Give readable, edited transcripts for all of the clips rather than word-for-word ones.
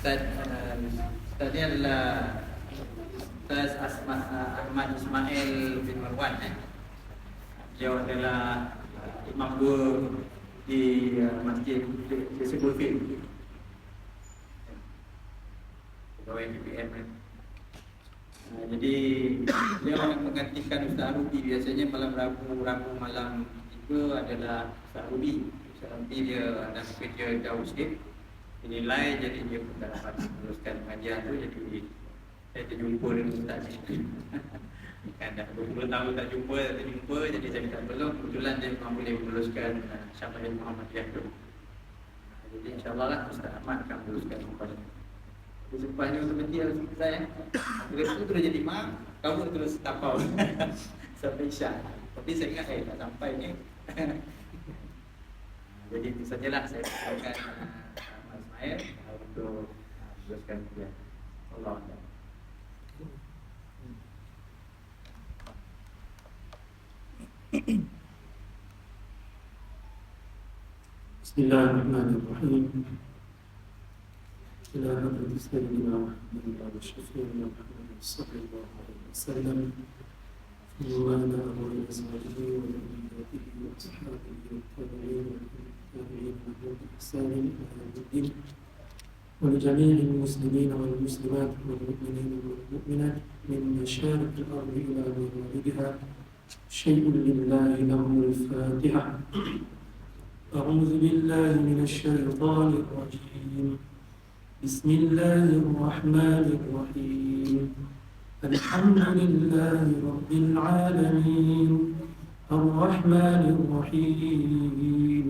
Ustaz ni adalah Ustaz Ahmad Ismail bin Marwan. Dia adalah imam dua di masjid di Sebulfil. Pegawai PPM kan. Jadi dia akan menggantikan Ustaz Rubi. Biasanya malam Rabu malam 3 adalah Ustaz Rubi. Ustaz Rubi dia ada kerja jauh sikit, dinilai, jadi dia pun tak dapat meneruskan pengajian tu. Jadi saya terjumpa dengan Ustaz ni. Kan dah 20 tahun tak jumpa, jadi saya minta tolong. Kebetulan dia memang boleh meneruskan Syama'il Muhammadiyah tu. Jadi insyaAllah lah Ustaz Ahmad akan meneruskan lepas ni. Jadi selepas ni untuk berhenti harus saya. Terus tu terus jadi imam, kamu terus tapau sampai Isyak. Tapi saya ingat tak sampai ni. Jadi itu sajalah saya persilakan Ahmad Ismail untuk meneruskan dia. Allah. Bismillahirrahmanirrahim. إلى حضرة سيدنا محمد وشفيعنا محمد صلى الله عليه وسلم وعلى آله وأزواجه وذريته وأصحابه والتابعين والتابعين لهم بإحسان إلى يوم الدين ولجميع المسلمين والمسلمات والمؤمنين والمؤمنات من مشارق الأرض إلى مغاربها شيء لله له الفاتحة. أعوذ بالله من الشيطان الرجيم. بسم الله الرحمن الرحيم. الحمد لله رب العالمين الرحمن الرحيم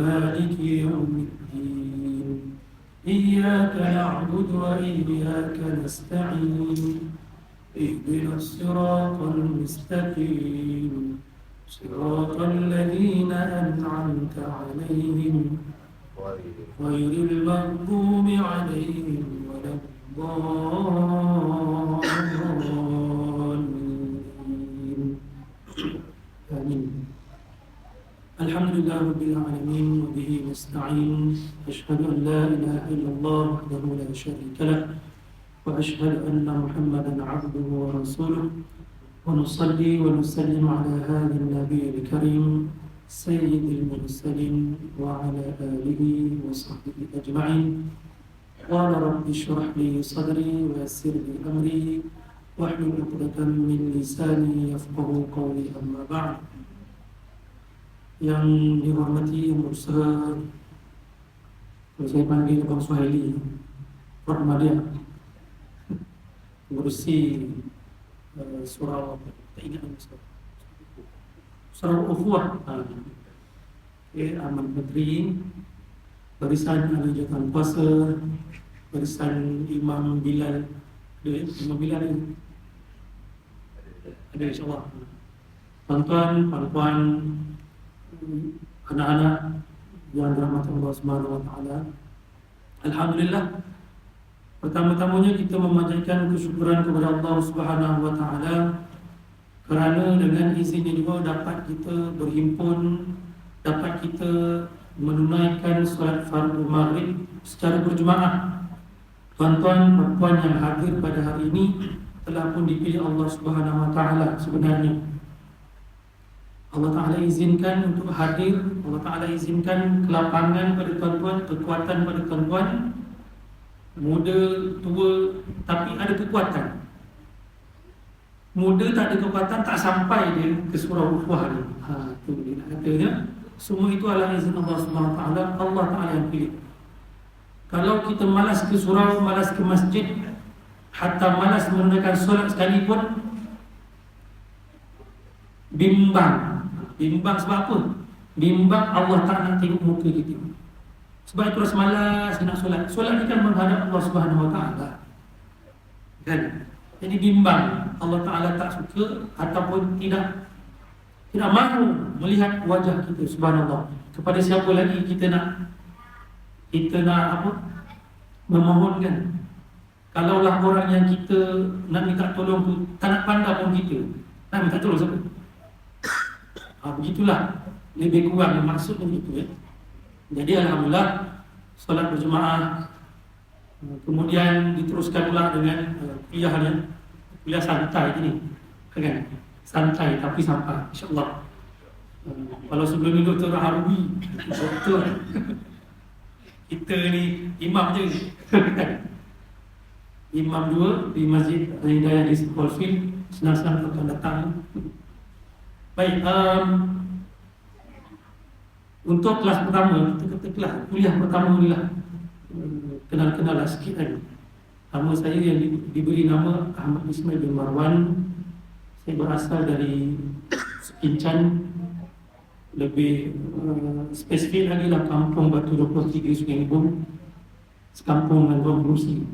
مالك يوم الدين إياك نعبد وإياك نستعين اهدنا الصراط المستقيم صراط الذين أنعمت عليهم غير المغضوب عليهم ولا الضالين. آمين. الحمد لله رب العالمين وبه نستعين. أشهد أن لا إله إلا الله وحده لا شريك له وأشهد أن محمدا عبده ورسوله ونصلي ونسلم على هذا النبي الكريم سيد المرسلين وعلى آله وصحبه أجمعين. قال رب اشرح لي صدري ويسر لي أمري واحلل عقدة من لساني يفقهوا قولي. أما بعد. Yang dihormati, yang berusaha, saya panggil Bang Suhaili Rahmadiyah, ngurusi surau tak ingat nama surau Ukhuwah, Ahmad Menteri, barisan ahli jawatan puasa, barisan Imam Bilal. Ada Imam Bilal ni? Ada, insyaAllah. Tuan-tuan, puan-puan, anak-anak yang dirahmati Allah Subhanahu wa taala. Alhamdulillah. Pertama-tamanya kita memanjatkan kesyukuran kepada Allah Subhanahu wa taala kerana dengan izinnya juga dapat kita berhimpun, dapat kita menunaikan solat fardu maghrib secara berjemaah. Tuan-tuan, puan-puan yang hadir pada hari ini telah pun dipilih Allah Subhanahu wa taala sebenarnya. Allah Ta'ala izinkan untuk hadir, Allah Ta'ala izinkan kelapangan pada tuan-tuan, kekuatan pada tuan-tuan, muda, tua, tapi ada kekuatan. Muda tak ada kekuatan, tak sampai dia ke surau Ukhuwah ni. Itu dia nak katanya. Semua itu adalah izin Allah Subhanahu Wa Ta'ala. Allah Ta'ala yang pilih. Kalau kita malas ke surau, malas ke masjid, hatta malas menunaikan solat sekalipun, bimbang sebab apa? Bimbang Allah tak nak tengok muka kita. Sebab itu rasa malas nak solat. Solat ni kan menghadap Allah Subhanahu Wa Ta'ala, kan? Jadi bimbang, Allah Ta'ala tak suka ataupun tidak mahu melihat wajah kita. Subhanallah. Kepada siapa lagi kita nak memohonkan? Kalaulah orang yang kita nak minta tolong tu tak nak pandang pun kita, nak minta tolong siapa? Begitulah lebih kurang maksudnya begitu, ya. Jadi alhamdulillah solat berjemaah Kemudian diteruskan pula dengan kuliahnya, kuliah santai ini, kan? Santai tapi sampai, insyaAllah. Kalau sebelum ni Dr. Harubi, doktor, kita ni imam je, imam dua di Masjid Al-Hidayah di Spolfield, senang-senang tuan datang. Baik, untuk kelas pertama, kita katakanlah kuliah pertama ni lah, kenal-kenal lah sikit kan. Nama saya yang diberi nama Ahmad Ismail bin Marwan. Saya berasal dari Sekincan, lebih spesifik lagi lah Kampung Batu 23 Sungai Ibum, sekampung dengan Tuan Perusi.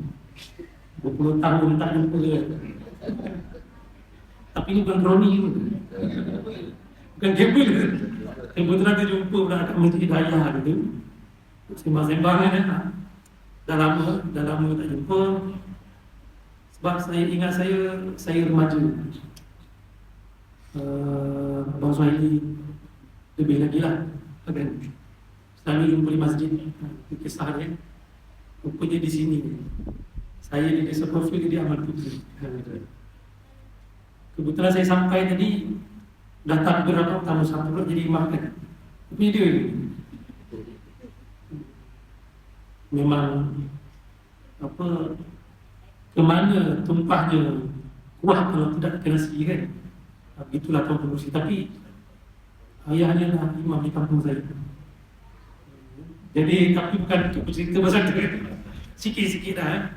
20 tahun tak jumpa dia. Tapi ni bukan kroni tu, bukan kabel. Kebetulan dia jumpa pula kat Masjid Hidayah tu, sembang-sembang kan. Dah lama tak jumpa. Sebab saya ingat saya remaja, Abang Suhaili lebih lagi lah kan. Selalu jumpa di masjid. Kisah dia rupanya di sini. Saya di Desa Profil, di Amal Putri. Kebetulan saya sampai tadi, datang beberapa tamu satu pula jadi imam kan. Tapi dia memang apa, kemana tumpahnya kuah kalau tidak kena segi kan. Itulah Tuan Perusi. Tapi ayahnya lah imam di kampung saya. Jadi tapi bukan untuk cerita pasal tu, sikit-sikit dah.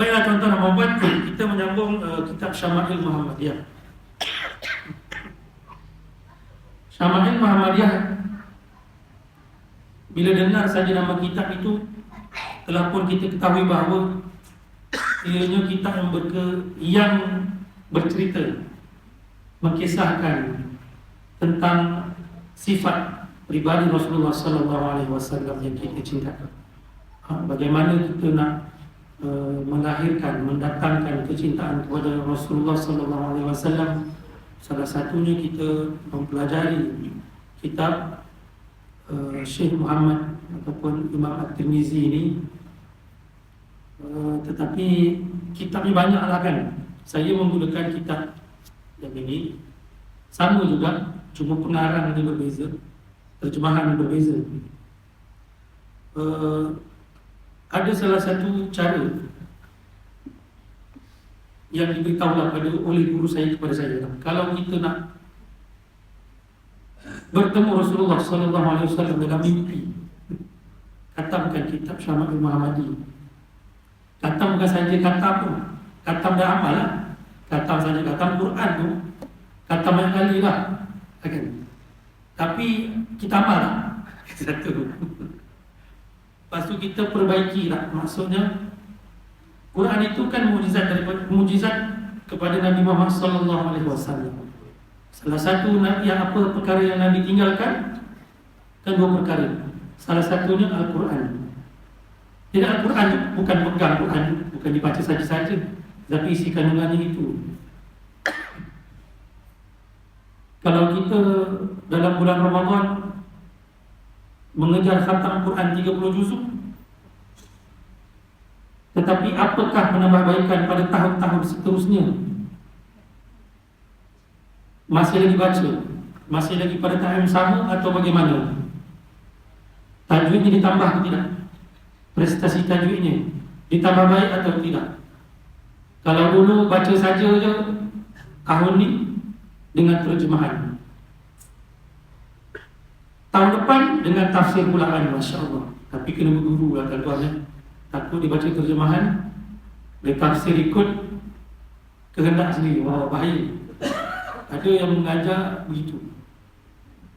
Baiklah tuan-tuan dan puan-puan, kita menyambung kitab Syama'il Muhammadiyah. Syama'il Muhammadiyah, bila dengar saja nama kitab itu, telah pun kita ketahui bahawa ianya kitab yang bercerita, mengkisahkan tentang sifat pribadi Rasulullah SAW yang kita cintakan. Bagaimana kita nak melahirkan, mendatangkan kecintaan kepada Rasulullah SAW. Salah satunya kita mempelajari kitab Syekh Muhammad ataupun Imam At-Tirmizi ini. Tetapi kitabnya banyak lah kan. Saya menggunakan kitab yang ini, sama juga, cuma pengarang ini berbeza, terjemahan berbeza. Ada salah satu cara yang diberitahu oleh guru saya kepada saya. Kalau kita nak bertemu Rasulullah SAW dalam mimpi, katamkan kitab Syama'il Muhammadiyah. Katam bukan saja katam tu, katam dah amal lah. Katam saja katam Quran tu, katam banyak kali lah kan? Tapi kita amal lah. Satu. Lepas tu kita perbaiki lah. Maksudnya Quran itu kan mukjizat kepada Nabi Muhammad SAW. Salah satu yang apa perkara yang Nabi tinggalkan, kan dua perkara. Salah satunya Al-Quran. Tidak, Al-Quran bukan pegang Quran, bukan dibaca saja-saja, tapi isi kandungannya itu. Kalau kita dalam bulan Ramadan mengejar khatam Quran 30 juzuk, tetapi apakah menambahbaikan pada tahun-tahun seterusnya? Masih lagi baca? Masih lagi pada tahap yang sama atau bagaimana? Tajwidnya ditambah atau tidak? Prestasi tajwidnya ditambah baik atau tidak? Kalau dulu baca saja je, tahun ni dengan terjemahan, tahun depan dengan tafsir pulaan, Masya Allah. Tapi kena berguru lah tuan-tuan. Takut dibaca terjemahan, dia tafsir ikut kehendak sendiri. Wah, bahaya. Ada yang mengajar begitu.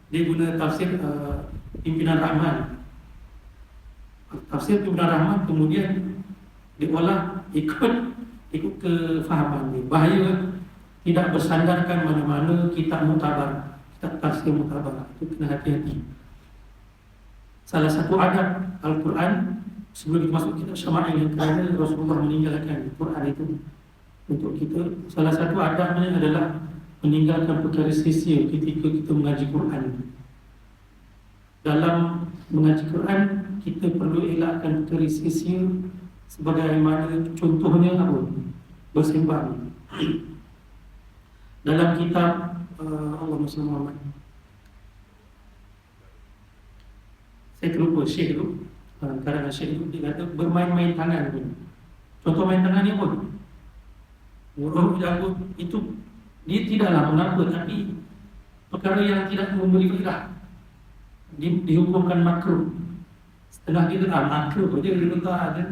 Dia guna tafsir Pimpinan Rahman. Tafsir Pimpinan Rahman kemudian diolah ikut kefahaman dia. Bahaya, tidak bersandarkan mana-mana kitab mutabar, kitab tafsir mutabar. Itu kena hati-hati. Salah satu adab Al-Quran, sebelum kita masuk kitab Syama'il yang kerana Rasulullah meninggalkan Quran itu untuk kita, salah satu adabnya adalah meninggalkan perkara sia-sia ketika kita mengaji Quran. dalam mengaji Quran kita perlu elakkan kerisisian sebagaimana contohnya apa? Bersembang. Dalam kitab Allahumma salli ala Muhammad. Saya terlupa Syekh tu. Kadang-kadang Syekh tu dia kata bermain-main tangan pun. Contoh main tangan ni pun Muruh jago itu dia tidaklah mengapa, tapi perkara yang tidak memberi faedah dihukumkan makruh. Setengah kita makruh saja dia kata ada,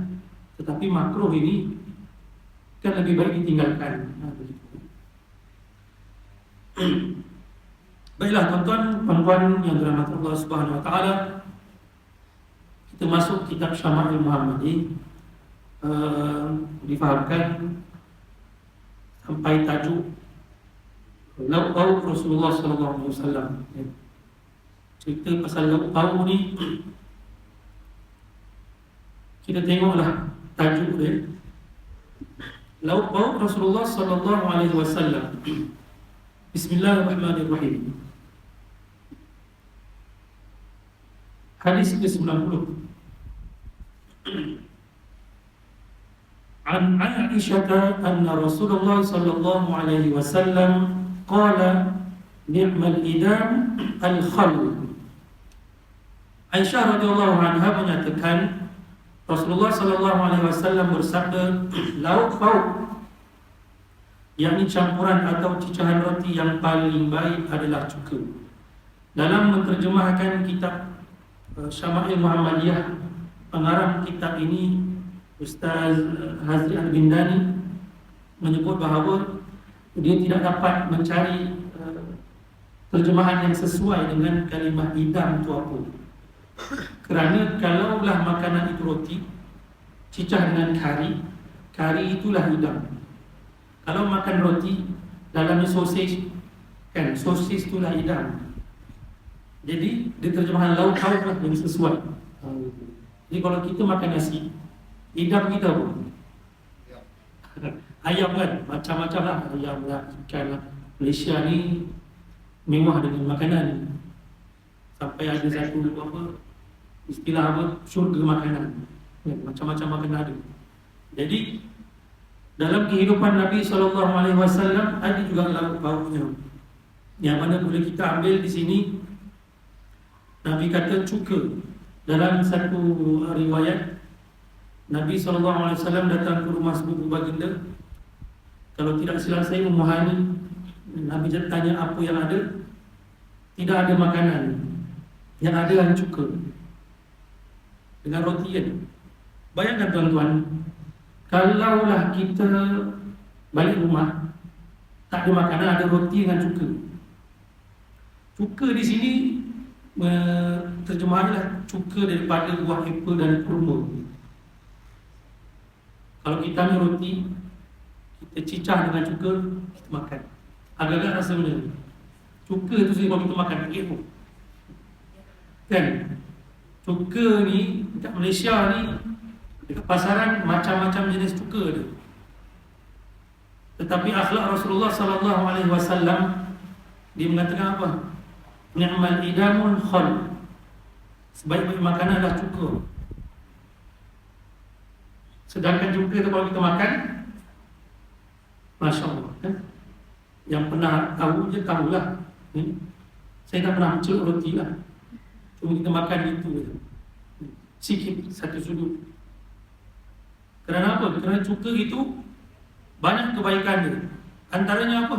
tetapi makruh ini kan lebih baik ditinggalkan. Baiklah tuan-tuan yang dirahmati Allah Subhanahu Wa Taala, kita masuk kitab Syama'il Muhammadi, difahamkan sampai tajuk Lauk Rasulullah sallallahu alaihi wasallam. Cerita pasal lauk ni kita tengoklah tajuk dia. Lauk Rasulullah sallallahu alaihi wasallam. Bismillahirrahmanirrahim. Hadis ke-90. An Aisyah anna Rasulullah sallallahu alaihi wasallam qala ni'mal idam al-khal. Aisyah radhiyallahu anha menyatakan Rasulullah sallallahu alaihi wasallam bersabda, lauk pauk, yakni campuran atau cicahan roti yang paling baik adalah cuka. Dalam menterjemahkan kitab Syama'il Muhammadiyah, pengarang kitab ini Ustaz Hazri Al-Bindani menyebut bahawa dia tidak dapat mencari terjemahan yang sesuai dengan kalimah idam itu apa. Kerana kalaulah makanan itu roti, cicah dengan kari itulah idam. Kalau makan roti, dalamnya sosis, kan sosis itulah idam. Jadi di terjemahan lauk pauk lah yang sesuai. Jadi kalau kita makan nasi, idam kita apa? Ayam kan, macam-macam lah. Ayam lah, ikan lah. Malaysia ni mewah dengan makanan. Sampai ada satu apa, istilah apa, syurga makanan. Macam-macam makanan ada. Jadi dalam kehidupan Nabi SAW ada juga lauk pauknya, yang mana boleh kita ambil di sini. Nabi kata cuka. Dalam satu riwayat, Nabi SAW datang ke rumah sepupu baginda. Kalau tidak silap saya, Ummu Hani, Nabi tanya apa yang ada. Tidak ada makanan, yang ada adalah cuka dengan roti kan. Bayangkan tuan-tuan, kalaulah kita balik rumah, tak ada makanan, ada roti dengan cuka. Cuka di sini terjemahannya cuka daripada buah apple dan kurma. Kalau kita ambil roti, kita cicah dengan cuka, kita makan. Agak-agak rasa macam ni. Cuka tu sendiri kalau kita makan, fikir pun kan? Cuka ni, dekat Malaysia ni, dekat pasaran, macam-macam jenis cuka ada. Tetapi akhlak Rasulullah SAW, dia mengatakan apa? Ni'mal idamul khal. Sebaik-baik makanan adalah cuka. Sedangkan cuka tu kalau kita makan, Masya Allah kan? Yang pernah tahu je tahulah. Saya tak pernah menceluk roti lah, cuma kita makan itu sikit, satu sudut. Kerana apa? Kerana cuka itu banyak kebaikan dia. Antaranya apa?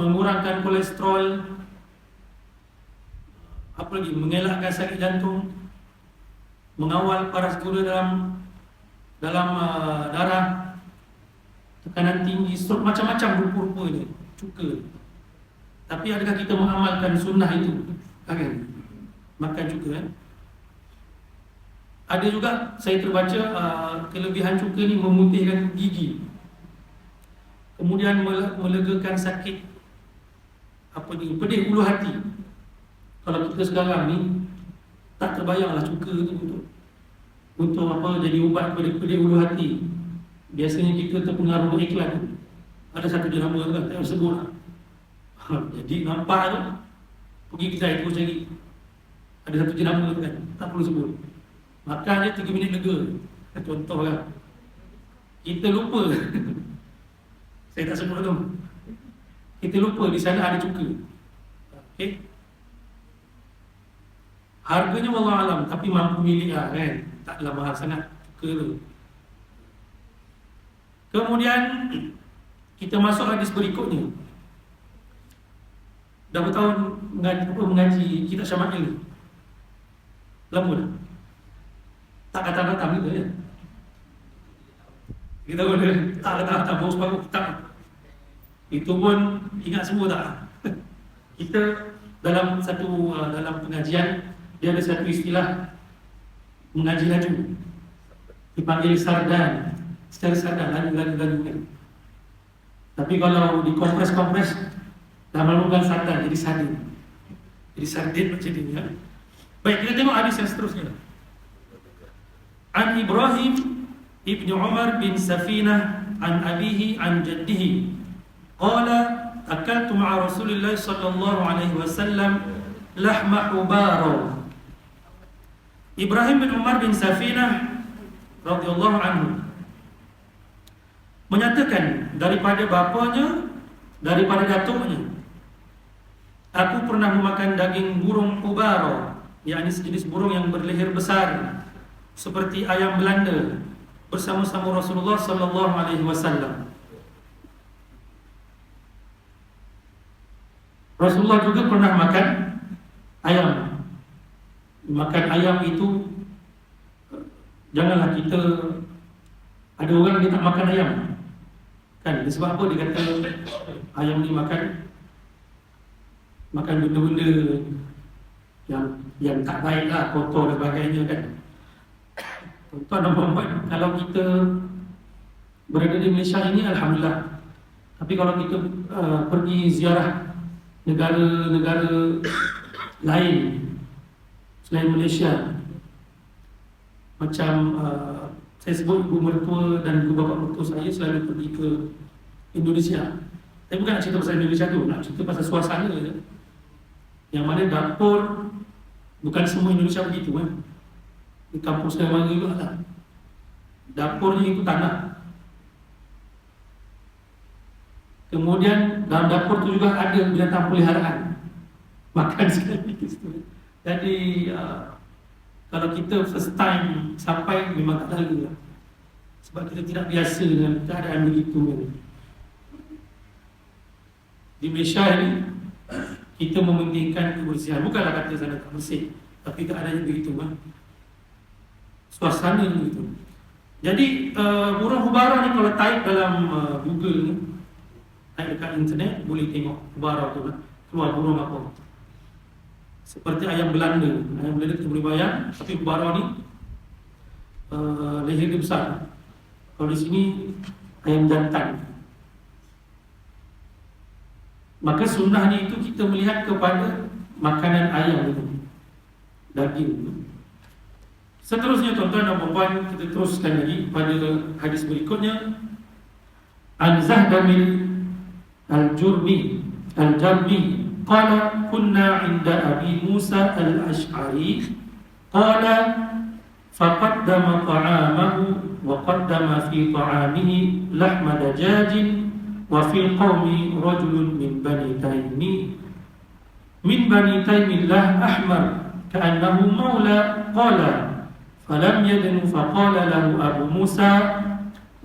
Mengurangkan kolesterol, apa lagi? Mengelakkan sakit jantung, mengawal paras gula dalam darah, tekanan tinggi, stroke, macam-macam rupa-rupanya cuka. Tapi adakah kita mengamalkan sunnah itu? Kan? Makan cuka kan? Ada juga saya terbaca kelebihan cuka ni memutihkan gigi, kemudian melegakan sakit apa ni, pedih ulu hati. Kalau kita sekarang ni tak terbayanglah cuka tu untuk apa, jadi ubat pada pedih ulu hati. Biasanya kita terpengaruh iklan. Ada satu jenama kan, tak sebut lah. Jadi nampak tu, pergi kedai terus cari. Ada satu jenama kan, tak perlu sebut. Makan dia 3 minit lega. Contoh kan. Kita lupa. Saya tak sebut tu. Kita lupa di sana ada cuka. Okey. Harganya wallahu alam, tapi mampu milik lah kan. Taklah mahal sangat cuka tu. Kemudian kita masuk hadis berikutnya. Dah bertahun mengaji kitab Syama'il ni. Lama dah. Tak kata-kata gitu ya. Kita pun tak kata-kata baru tak. Itu pun ingat semua tak? Kita dalam pengajian dia ada satu istilah mengaji laju. Dipanggil sardan. Secara sardan laju kan. Tapi kalau dikompres-kompres lama-lama bukan sardan jadi sardin. Jadi sardin macam ni ya. Baik, kita tengok hadis yang seterusnya. An Ibrahim ibn Umar bin Safinah an abihi an jaddihi qala akaltu ma'a Rasulillah sallallahu alaihi wasallam lahma hubara. Ibrahim bin Umar bin Safinah radhiyallahu anhu menyatakan daripada bapanya, daripada datuknya, aku pernah memakan daging burung hubara, yakni sejenis burung yang berleher besar seperti ayam Belanda bersama-sama Rasulullah sallallahu alaihi wasallam. Rasulullah juga pernah makan ayam. Makan ayam itu janganlah kita, ada orang dia tak makan ayam. Kan sebab apa dia kata ayam ni makan benda-benda yang tak baik lah, kotor dan sebagainya kan. Tuan dan puan-puan, kalau kita berada di Malaysia ini alhamdulillah. Tapi kalau kita pergi ziarah negara-negara lain selain Malaysia, macam saya sebut ibu mertua dan ibu bapa mertua saya selalu pergi ke Indonesia. Saya bukan nak cerita pasal Indonesia tu, nak cerita pasal suasana je. Yang mana dapur bukan semua Indonesia begitu kan. Di kampung Semarang juga lah. Dapurnya itu tanah. Kemudian dalam dapur tu juga ada binatang peliharaan. Makan sekali. Jadi kalau kita first time sampai memang tak lalu lah. Sebab kita tidak biasa dengan keadaan begitu kan. Di Malaysia ni kita mementingkan kebersihan. Bukanlah kata sana tak bersih, tapi keadaannya begitu kan. Suasana begitu. Jadi burung hubara ni kalau type dalam Google ni, type dekat internet, boleh tengok hubara tu kan. Keluar burung apa. Seperti ayam Belanda. Ayam Belanda kita boleh bayang, tapi hubara ni leher dia besar. Kalau di sini ayam jantan. Maka sunnahnya itu kita melihat kepada makanan ayam itu, daging itu. Seterusnya tuan-tuan dan puan-puan, kita teruskan lagi pada hadis berikutnya. An Zahdamil Al-Jarmi qala kunna 'inda Abi Musa Al-Ash'ari qala faqaddama ta'amahu wa qaddama fi ta'amihi lahma dajajin wa fil qawmi rajulun min bani Taymillah ahmar ka'annahu mawla qala falam yadnu faqala lahu Abu Musa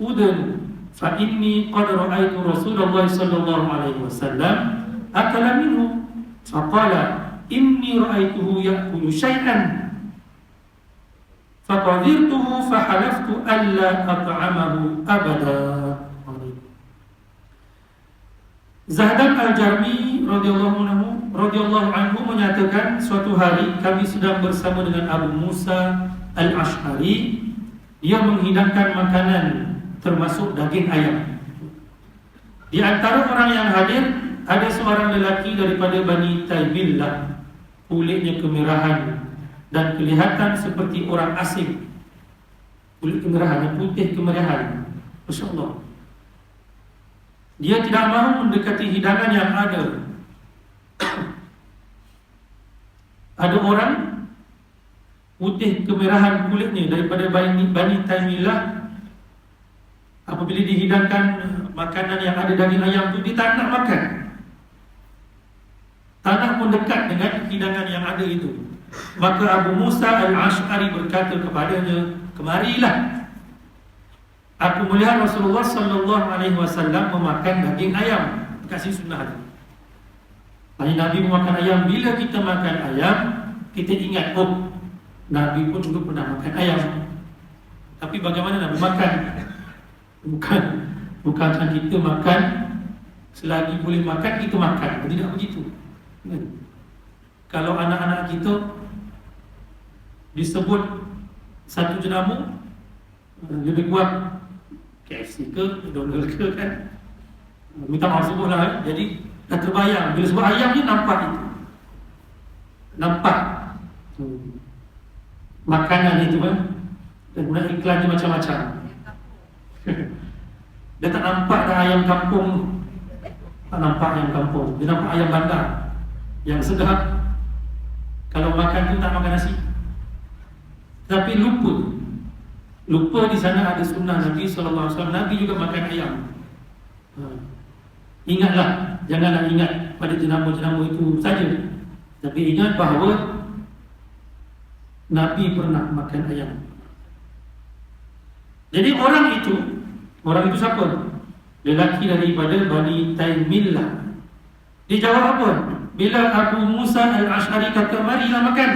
udnu fa inni qad ra'aytu Rasulullah sallallahu alaihi wasallam akala minhu faqala inni ra'aytuhu ya'kulu syai'an faqadirtuhu fahalaftu alla at'amahu abada. Zahdam Al-Jarmi radhiyallahu anhu menyatakan suatu hari kami sedang bersama dengan Abu Musa Al-Ash'ari. Dia menghidangkan makanan termasuk daging ayam. Di antara orang yang hadir ada seorang lelaki daripada Bani Taymillah, kulitnya kemerahan dan kelihatan seperti orang asing. Kulit kemerahan, putih kemerahan. Masya Allah. Dia tidak mahu mendekati hidangan yang ada. Ada orang putih kemerahan kulitnya daripada Bani Taimilah, apabila dihidangkan makanan yang ada daging ayam tu, dia tak nak makan. Tanah pun dekat dengan hidangan yang ada itu. Maka Abu Musa al-Ash'ari berkata kepadanya, "Kemarilah. Aku melihat Rasulullah sallallahu alaihi wasallam memakan daging ayam." Kasih sunnah tu. Nabi memakan ayam. Bila kita makan ayam, kita ingat, oh, Nabi pun juga pernah makan ayam. Tapi bagaimana Nabi makan? Bukan macam kita makan, selagi boleh makan kita makan. Tidak begitu. Kalau anak-anak kita disebut satu jenama, lebih kuat KFC ke McDonald ke kan, minta maaf sebutlah. Jadi dah terbayang bila sebut ayam ni, nampak itu, nampak makanan itu kan. Dan kemudian iklan dia macam-macam. Dia tak nampak dah ayam kampung, tak nampak ayam kampung, dia nampak ayam bandar yang sedap. Kalau makan tu tak makan nasi. Tapi lupa di sana ada sunnah Nabi SAW. Nabi juga makan ayam. Ingatlah, janganlah ingat pada jenama-jenama itu saja, tapi ingat bahawa Nabi pernah makan ayam. Jadi orang itu siapa? Lelaki daripada Bani Taimilah. Dia jawab apa? Bila Abu Musa al-Ash'ari kata, "Marilah makan."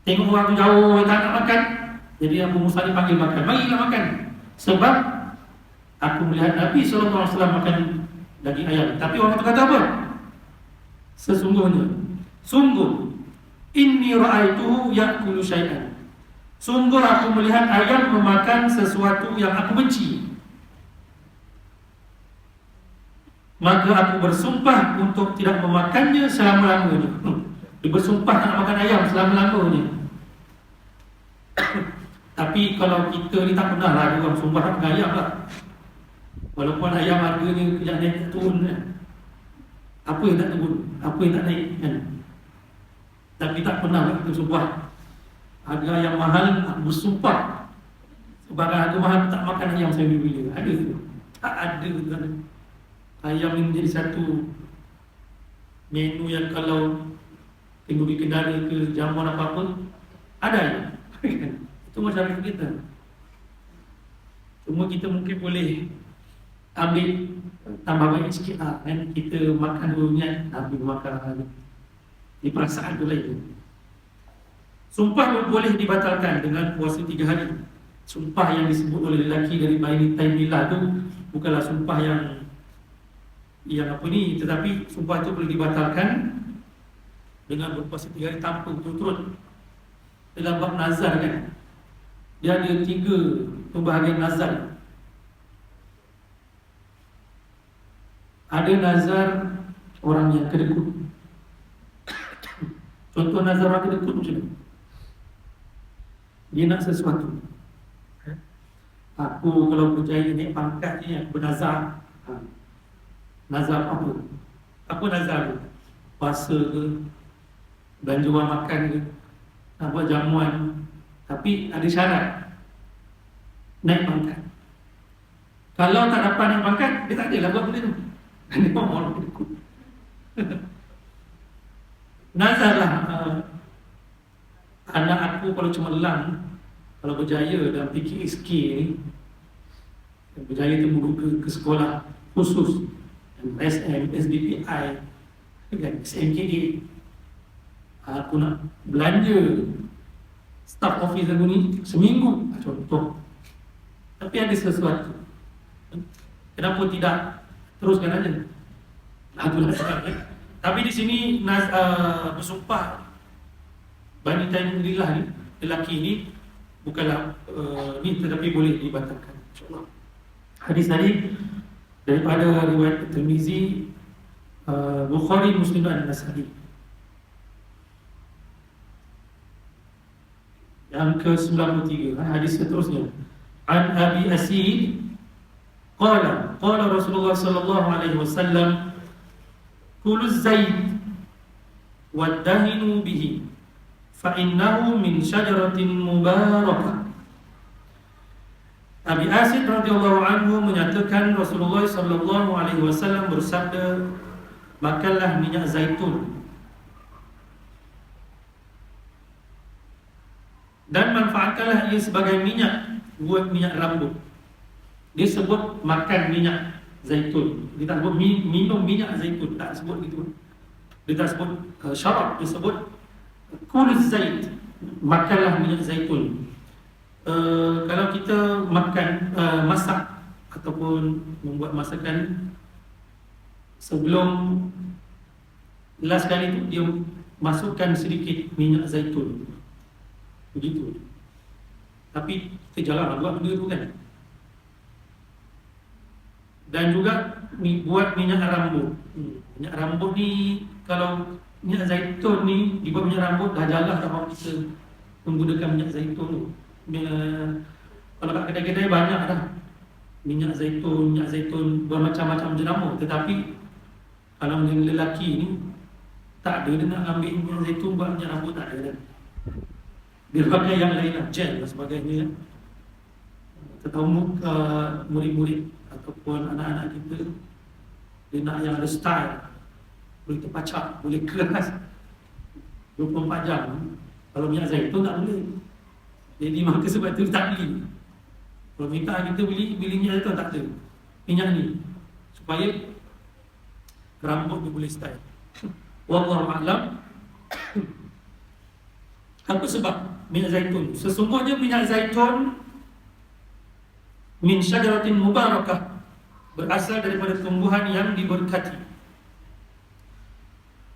Tengok orang tu jauh, tak nak makan. Jadi Abu Musa dipanggil makan. "Marilah makan. Sebab aku melihat Nabi SAW makan daging ayam." Tapi orang tu kata apa? Sungguh inni ra'aituhu ya'kulu syai'an. Sungguh aku melihat ayam memakan sesuatu yang aku benci. Maka aku bersumpah untuk tidak memakannya selama-lamanya. Dia bersumpah tak nak makan ayam selama-lamanya. Tapi kalau kita ni tak pernah lah orang sumpah tak makan ayam lah. Walaupun ayam harganya kejap naik turun kan. Apa yang tak turun, apa yang tak naik kan. Tapi tak pernah lah kita sumpah harga ayam mahal, aku bersumpah sebarang harga mahal tak makan ayam saya bila. Ada tu? Tak ada kan. Ayam ini menjadi satu menu yang kalau tengok di kendala ke jamuan apa-apa, ada ya. Itu masyarakat kita. Cuma kita mungkin boleh ambil tambah banyak sikit lah kan. Kita makan dulu niat, Nabi makan di perasaan tu lain. Sumpah boleh dibatalkan dengan puasa 3 hari. Sumpah yang disebut oleh lelaki dari Bani Taimilah tu bukanlah sumpah yang apa ni, tetapi sumpah itu boleh dibatalkan dengan berpuasa 3 hari tanpa berturut-turut. Dalam bab nazar kan, dia ada 3 pembahagian nazar. Ada nazar orang yang kedekut. Contoh nazar orang kedekut macam ni, dia nak sesuatu. Aku kalau berjaya naik pangkat ni, aku bernazar. Nazar apa? Apa nazar? Puasa ke, belanja wang makan ke, nak buat jamuan. Tapi ada syarat, naik pangkat. Kalau tak dapat naik pangkat, dia tak adalah buat benda tu. Dia orang kedekut. Nazar lah, anak aku kalau cemerlang, kalau berjaya dalam PKSK ni, berjaya temu ke sekolah khusus, SM, SBPI kan, SMKD, aku nak belanja staff office aku ni seminggu contoh. Tapi ada sesuatu, kenapa tidak teruskan aja? Itulah sebabnya. Tapi di sini bersumpah Bani Taimilah ni, lelaki ni bukanlah ni, tetapi boleh dibatalkan insya-Allah. Hadis tadi daripada riwayat Tirmizi, Bukhari, Muslim dan Nasa'i. Yang ke-93, hadis seterusnya. An Abi Asid qala Rasulullah sallallahu alaihi wasallam, kulu zaid wadahinu bihi fa innahu min syajaratin mubarakah. Abi Asid radhiyallahu anhu menyatakan Rasulullah sallallahu alaihi wasallam bersabda, makanlah minyak zaitun dan manfaatkanlah ia sebagai minyak buat minyak rambut. Dia sebut makan minyak zaitun. Dia tak sebut minum minyak zaitun, tak sebut gitu. Dia tak sebut syarab, dia sebut kul zait, makanlah minyak zaitun. Kalau kita makan, masak ataupun membuat masakan, sebelum last kali tu dia masukkan sedikit minyak zaitun, begitu. Tapi kita jarang buat benda tu kan. Dan juga buat minyak rambut. Minyak rambut ni, kalau minyak zaitun ni dibuat minyak rambut, dah jarang dah orang kita menggunakan minyak zaitun tu. Kalau kat kedai-kedai banyak dah minyak zaitun bermacam-macam jenama. Tetapi kalau yang lelaki ni tak ada, dia nak ambil minyak zaitun buat minyak rambut, tak ada dah. Dia pakai yang lain lah, gel dan sebagainya. Kita tahu murid-murid ataupun anak-anak kita, dia nak yang ada style, boleh terpacak, boleh keras 24 jam. Kalau minyak zaitun tak boleh. Jadi maka sebab tu tak beli. Kalau minta kita beli minyak zaitun, tak ada. Minyak ni supaya rambut dia boleh style. Wallahu a'lam. Apa sebab minyak zaitun? Sesungguhnya minyak zaitun min syajaratin mubarakah, berasal daripada tumbuhan yang diberkati.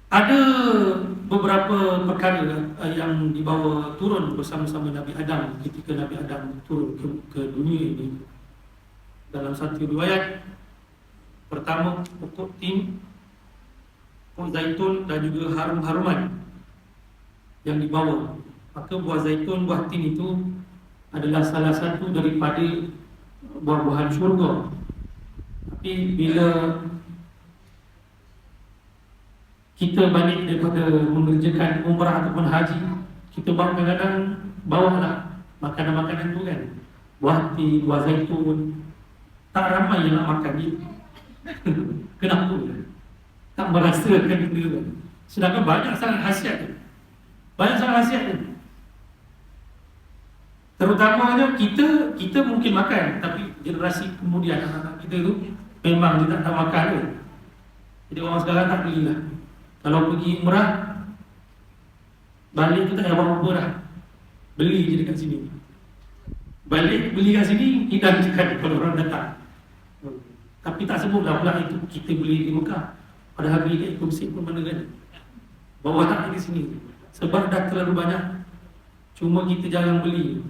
Ada beberapa perkara yang dibawa turun bersama-sama Nabi Adam ketika Nabi Adam turun ke dunia ini. Dalam satu riwayat, pertama pokok tin, pokok zaitun dan juga harum-haruman yang dibawa. Maka buah zaitun, buah tin itu adalah salah satu daripada buah-buahan syurga. Tapi bila kita balik daripada mengerjakan umrah ataupun haji, kita kadang-kadang bawalah makanan-makanan tu kan, buah tin, buah zaitun. Tak ramai yang nak makan ni. Kenapa? Tak merasakan benda tu. Sedangkan banyak sangat khasiat tu. Banyak sangat khasiat tu. Terutamanya kita mungkin makan, tapi generasi kemudian anak-anak kita tu memang dia tak makan tu. Jadi orang sekarang tak belilah. Kalau pergi umrah, balik tu tak payah buat apa dah, beli je dekat sini. Balik beli kat sini, hidang dekat kalau orang datang. Tapi tak sebutlah pula itu kita beli di Mekah. Padahal beli kat Mesir pun mana kan, bawa tak di sini. Sebab dah terlalu banyak. Cuma kita jarang beli,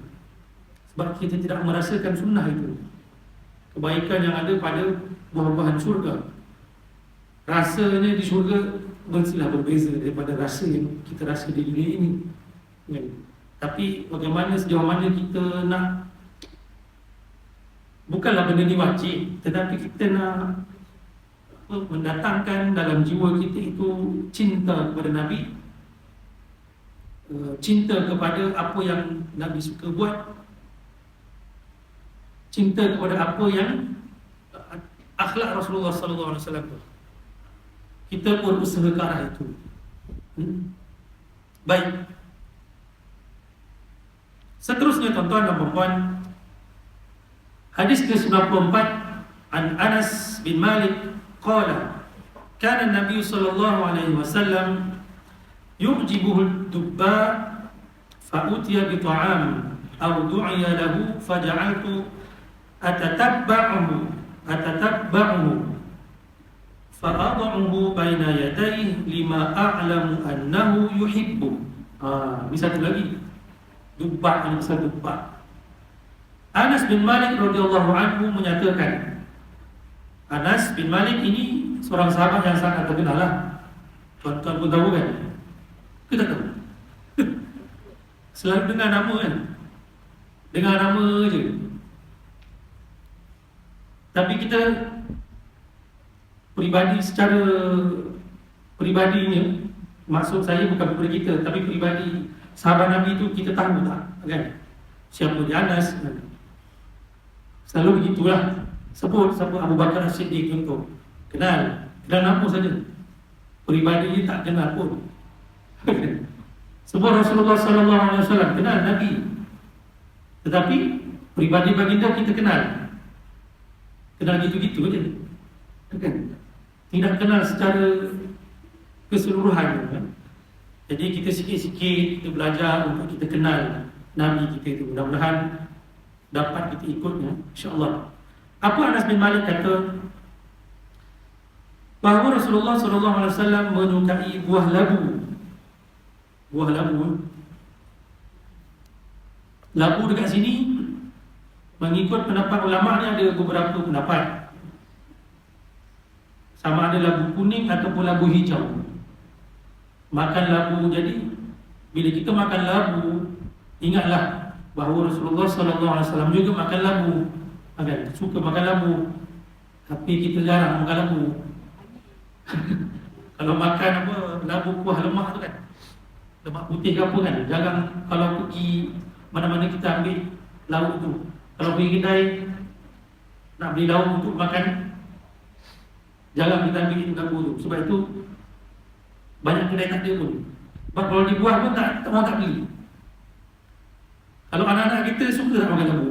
sebab kita tidak merasakan sunnah itu, kebaikan yang ada pada buah-buahan syurga. Rasanya di syurga mestilah berbeza daripada rasa yang kita rasa di dunia ini kan? Tapi bagaimana, sejauh mana kita nak, bukanlah benda ni wajib, tetapi kita nak mendatangkan dalam jiwa kita itu cinta kepada Nabi, cinta kepada apa yang Nabi suka buat, cinta kepada apa yang akhlak Rasulullah sallallahu alaihi wasallam. Kita pun usaha ke arah itu. Baik. Seterusnya tuan-tuan dan puan-puan, hadis ke-94 an Anas bin Malik qala kana Nabi sallallahu alaihi wasallam yu'jibuhu ad-dubba fa utiya bi ta'am aw du'iya lahu faja'altu atatabba'uhu fa'ad'uhu baina yadayhi lima a'lamu annahu yuhibbu. Ini satu lagi, dubba, ini pasal dubba. Anas bin Malik radhiyallahu anhu menyatakan, Anas bin Malik ini seorang sahabat yang sangat terkenal lah. Tuan-tuan pun tahu kan? Kita tahu. Selalu dengar nama kan? Dengar nama je. Tapi kita peribadi, secara peribadinya, maksud saya bukan kepada kita, tapi peribadi sahabat Nabi itu kita tahu tak kan? Siapa dia Anas? Selalu begitulah. Sebut siapa Abu Bakar As-Siddiq contoh. Kenal apa saja. Peribadi dia tak kenal pun. Sebut Rasulullah sallallahu alaihi wasallam, kenal Nabi. Tetapi peribadi baginda kita kenal. Kenal gitu-gitu aja. Kan? Tidak kenal secara keseluruhan kan? Jadi kita sikit-sikit kita belajar untuk kita kenal Nabi kita itu. Mudah-mudahan dapat kita ikutnya, insya-Allah. Apa Anas bin Malik kata? Bahawa Rasulullah SAW menyukai buah labu. Buah labu. Labu dekat sini mengikut pendapat ulama ni ada beberapa pendapat. Sama ada labu kuning ataupun labu hijau. Makan labu, jadi bila kita makan labu, ingatlah bahawa Rasulullah SAW juga makan labu. Suka makan labu. Tapi kita jarang makan labu. Kalau makan apa, labu kuah lemak tu kan, lemak putih ke apa kan, jarang kalau pergi mana-mana kita ambil lauk tu. Kalau pergi kedai nak beli lauk untuk makan, jarang kita ambil itu labu tu. Sebab itu banyak kedai tak ada pun. Sebab kalau dibuat pun orang tak beli. Kalau anak-anak kita suka tak makan labu.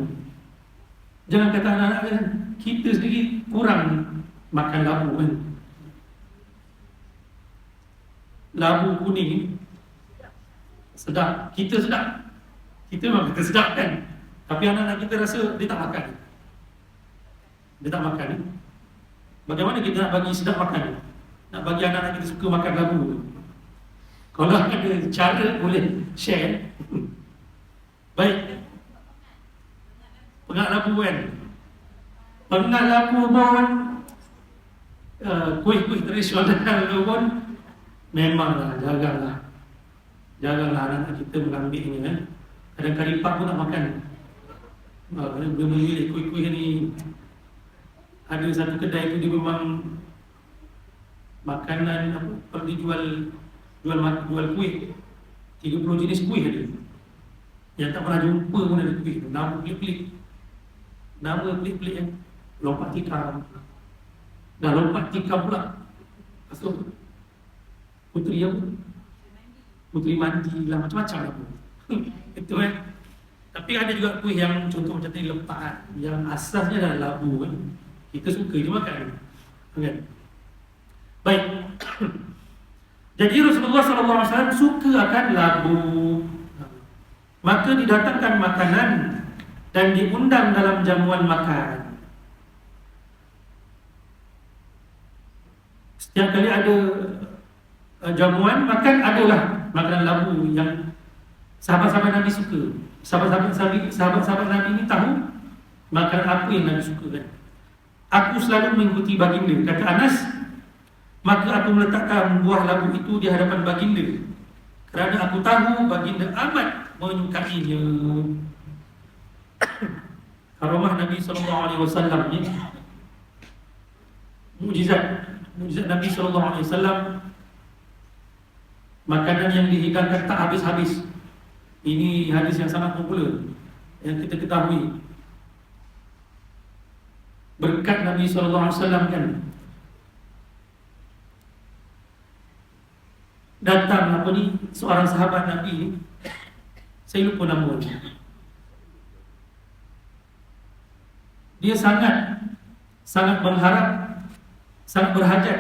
Jangan kata anak-anak kan, kita sendiri kurang makan labu kan. Labu kuning sedap, kita sedap. Kita memang kita sedap kan. Tapi anak-anak kita rasa dia tak makan. Dia tak makan. Bagaimana kita nak bagi sedap makan? Nak bagi anak-anak kita suka makan labu. Kalau ada cara boleh share. Baik. Pengat labu kan. Pengat labu pun kuih-kuih tradisional pun memanglah jagalah anak-anak kita mengambilnya kan. Kadang karipap pun nak makan. Dia memilih kuih-kuih ni. Ada satu kedai tu dia memang makanan apa, kalau dijual kuih 30 jenis kuih ada. Yang tak pernah jumpa pun ada kuih tu. Nama pelik-pelik. Nama pelik-pelik kan. Lompat tikam. Dah lompat tikam pula. Pasal Putri apa? Putri mandi lah, macam-macam lah pun. Itu kan. Tapi ada juga kuih yang contoh macam tadi lepak, yang asasnya adalah labu kan. Kita suka je makan kan? Baik. Jadi Rasulullah SAW suka akan labu. Maka didatangkan makanan dan diundang dalam jamuan makan. Setiap kali ada jamuan makan, adalah makanan labu yang sahabat-sahabat Nabi suka. Sahabat-sahabat Nabi ini tahu makanan apa yang Nabi suka kan. Aku selalu mengikuti baginda, kata Anas. Maka aku meletakkan buah labu itu di hadapan baginda, kerana aku tahu baginda amat menyukainya. Karamah Nabi SAW ni, mukjizat Nabi SAW, makanan yang dihidangkan tak habis-habis. Ini hadis yang sangat popular yang kita ketahui. Berkat Nabi SAW kan, datang apa ni, seorang sahabat Nabi, saya lupa nama dia. Dia sangat berharap, sangat berhajat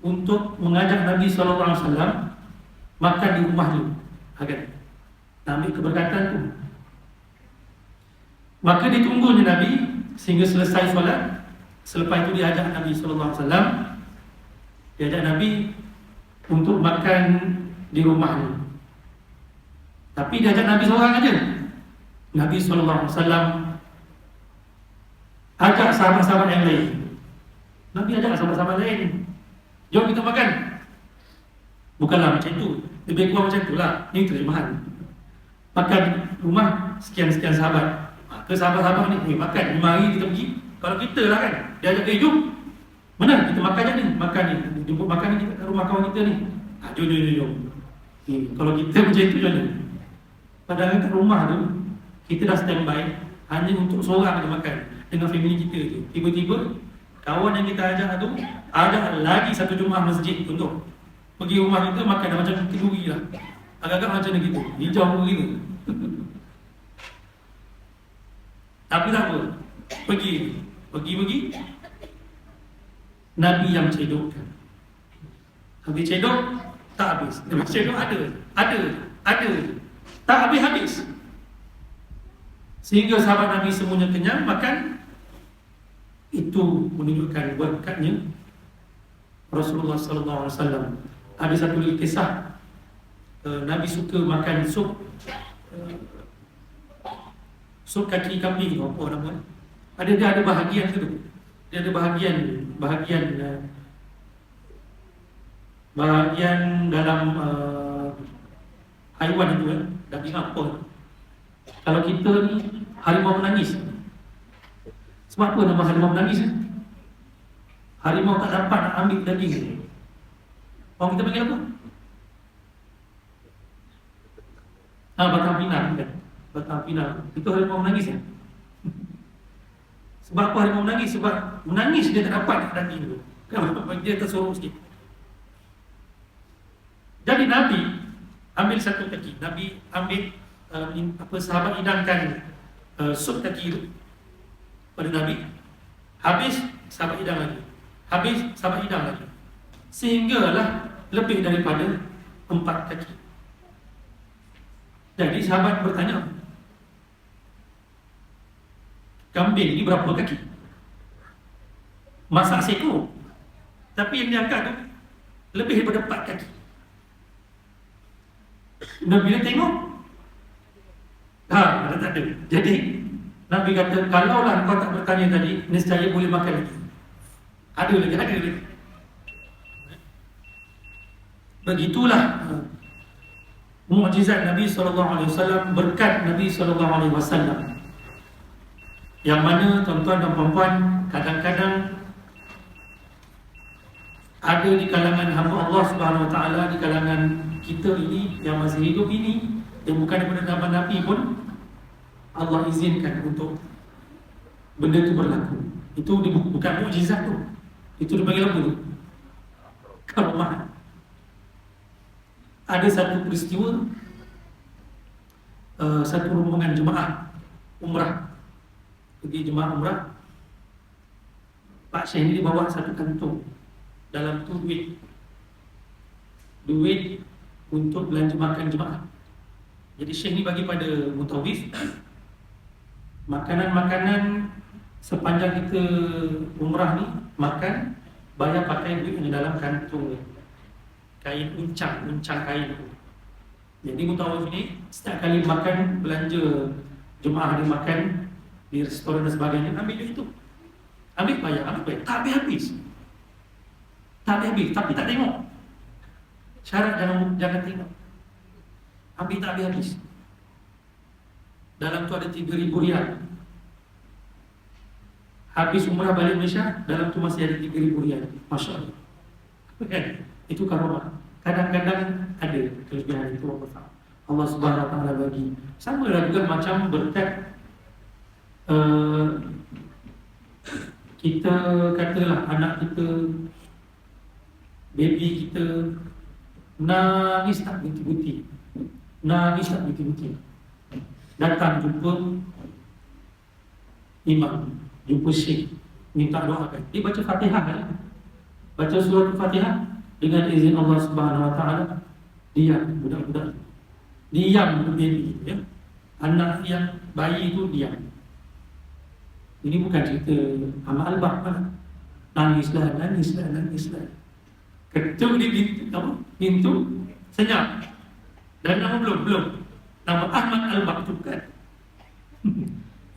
untuk mengajak Nabi SAW makan di rumahnya agar ambil keberkatan tu. Maka ditunggunya Nabi sehingga selesai solat. Selepas itu diajak Nabi SAW, diajak Nabi untuk makan di rumahnya. Tapi diajak Nabi seorang aja. Nabi SAW ajak sahabat-sahabat yang lain. Nabi ajak sahabat-sahabat lain, jom kita makan. Bukanlah macam itu, lebih kurang macam itulah. Ini terjemahan. Makan rumah sekian-sekian sahabat. Ke sahabat-sahabat ni, makan, mari kita pergi. Kalau kita lah kan, dia ajak, jom. Mana kita makan je ni, makan ni, jemput makan ni kat rumah kawan kita ni. Jom. Kalau kita macam itu macam mana? Padahal kat rumah tu kita dah standby hanya untuk seorang je makan dengan family kita tu. Tiba-tiba kawan yang kita ajak tu ada lagi satu jemaah masjid untuk pergi rumah kita makan macam kenduri lah. Agak-agak macam gitu. Hijau begitu. Tapi tak apa. Pergi. Nabi yang cedokkan. Habis cedok, tak habis. Habis cedok ada. Tak habis-habis. Sehingga sahabat Nabi semuanya kenyang makan. Itu menunjukkan berkatnya Rasulullah sallallahu alaihi wasallam. Ada satu lagi kisah, Nabi suka makan sup kaki kambing tu, apa nama? Dia ada bahagian tu. Dia ada bahagian dalam haiwan itu daging apa? Kalau kita ni harimau menangis. Sebab apa nama harimau menangis? Harimau tak dapat nak ambil daging. Orang kita panggil apa? Batang pinang kan? Batang pinang. Itu harimau menangis kan? Sebab apa harimau menangis? Sebab menangis dia tak dapat daging tu. Dia tersorok sikit. Jadi Nabi ambil satu kaki. Nabi ambil sahabat hidangkan sup kaki tu pada Nabi. Habis sahabat hidang lagi. Habis sahabat hidang lagi. Sehinggalah lebih daripada 4 kaki. Jadi sahabat bertanya, kambing ni berapa kaki? Masak seekor. Tapi yang diangkat tu lebih daripada 4 kaki. Nabi dia tengok, ada tak ada. Jadi Nabi kata, kalaulah kau tak bertanya tadi, nescaya boleh makan lagi. Ada lagi. Begitulah mukjizat Nabi SAW, berkat Nabi SAW. Yang mana tuan-tuan dan puan-puan, kadang-kadang ada di kalangan hamba Allah Subhanahu Wa Taala, di kalangan kita ini yang masih hidup ini, yang bukan daripada zaman Nabi pun, Allah izinkan untuk benda itu berlaku. Itu bukan mukjizat tu. Itu dipanggil apa tu? Karamah. Ada satu peristiwa, satu rombongan jemaah umrah pergi jemaah umrah. Pak Syekh ini bawa satu kantung, dalam tu duit untuk belanja makan jemaah. Jadi Syekh ni bagi pada mutawif makanan-makanan sepanjang kita umrah ni makan, bayar pakai duit yang dalam kantung kain uncang kain tu. Jadi mutawif ni setiap kali makan, belanja jemaah dia makan di restoran dan sebagainya, ambil duit itu, ambil bayar. Tak habis. Tapi tak tengok. Syarat jangan tengok. Ambil tak habis. Dalam tu ada 3,000 riyal. Habis umrah balik Malaysia, dalam tu masih ada 3,000 riyal. Masya Allah. Kan? Itu karamah. Kadang-kadang ada kelebihan itu Allah Subhanahu Wa Taala bagi. Sama lah juga macam berkat kita katalah anak kita, baby kita nangis tak berhenti-henti, datang jumpa imam, jumpa syekh, minta doakan. Dia baca Fatihah kan? Baca surah Fatihah dengan izin Allah Subhanahu Wa Taala. Diam budak-budak, diam baby, ya? Anak yang bayi itu diam. Ini bukan cerita Ahmad Al-Baq. Nangislah. Ketuk di pintu senyap. Dan nama belum. Nama Ahmad Al-Baq itu bukan.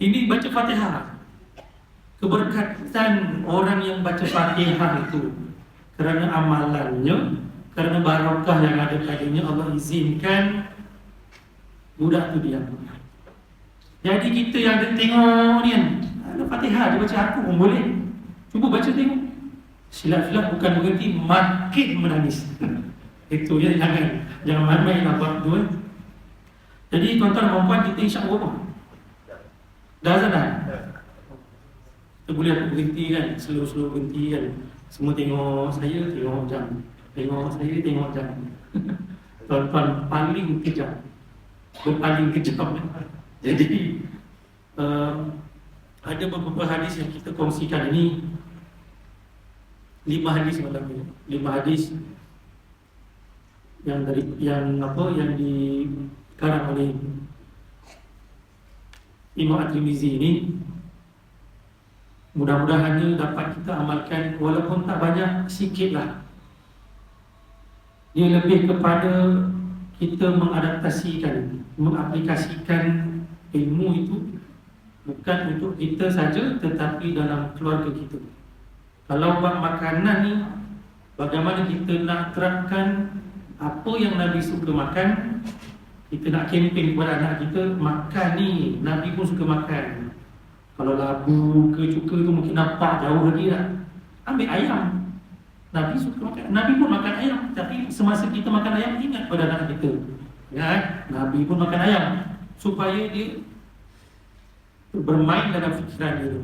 Ini baca Fatihah. Keberkatan orang yang baca Fatihah itu, kerana amalannya, kerana barakah yang ada padanya, Allah izinkan budak itu diam. Jadi kita yang tengok ni kan, ada Fatihah dia baca, aku pun boleh. Cuba baca tengok. Silap-silap bukan berhenti, makin menangis. Itu ya, jangan main-main lah buat tu. Jadi tuan-tuan dan puan, kita insya Allah dah azan dah. Kita boleh berhenti kan, slow-slow berhenti kan. Semua tengok saya, tengok jam. Tengok saya, tengok jam. Tuan-tuan paling kejam. Berpaling kejam. Jadi ada beberapa hadis yang kita kongsikan ini. 5 hadis malam ini. 5 hadis yang dikarang oleh Imam At-Tirmizi ini. Mudah-mudahan dapat kita amalkan, walaupun tak banyak, sikitlah. Dia lebih kepada kita mengadaptasikan, mengaplikasikan ilmu itu bukan untuk kita saja, tetapi dalam keluarga kita. Kalau buat makanan ni, bagaimana kita nak terapkan apa yang Nabi suka makan. Kita nak kempen kepada anak kita, makan ni, Nabi pun suka makan. Kalau labu ke cuka tu mungkin nampak jauh lagi tak. Ambil ayam, Nabi suka makan. Nabi pun makan ayam. Tapi semasa kita makan ayam, ingat pada anak kita, ya, Nabi pun makan ayam, supaya dia bermain dalam fikiran dia.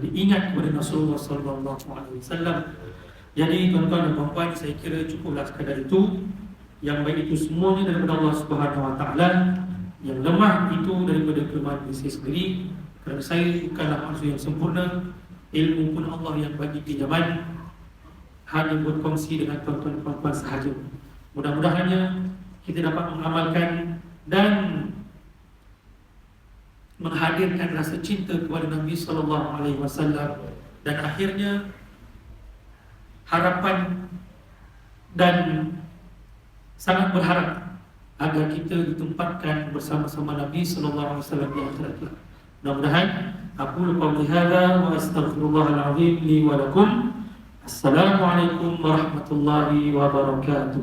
Diingat kepada Rasulullah SAW. Jadi tuan-tuan dan puan-puan, saya kira cukuplah sekadar itu. Yang baik itu semuanya daripada Allah Subhanahu Wa Taala. Yang lemah itu daripada kelemahan diri saya sendiri. Kerana saya bukanlah manusia yang sempurna. Ilmu pun Allah yang bagi pinjaman. Hanya berkongsi dengan tuan-tuan dan puan-puan sahaja. Mudah-mudahannya kita dapat mengamalkan dan menghadirkan rasa cinta kepada Nabi SAW. Dan akhirnya harapan dan sangat berharap agar kita ditempatkan bersama-sama Nabi SAW di akhirat. Mudah-mudahan aku qawli hadza wa astaghfirullahal azim li wa lakum. Assalamualaikum warahmatullahi wabarakatuh.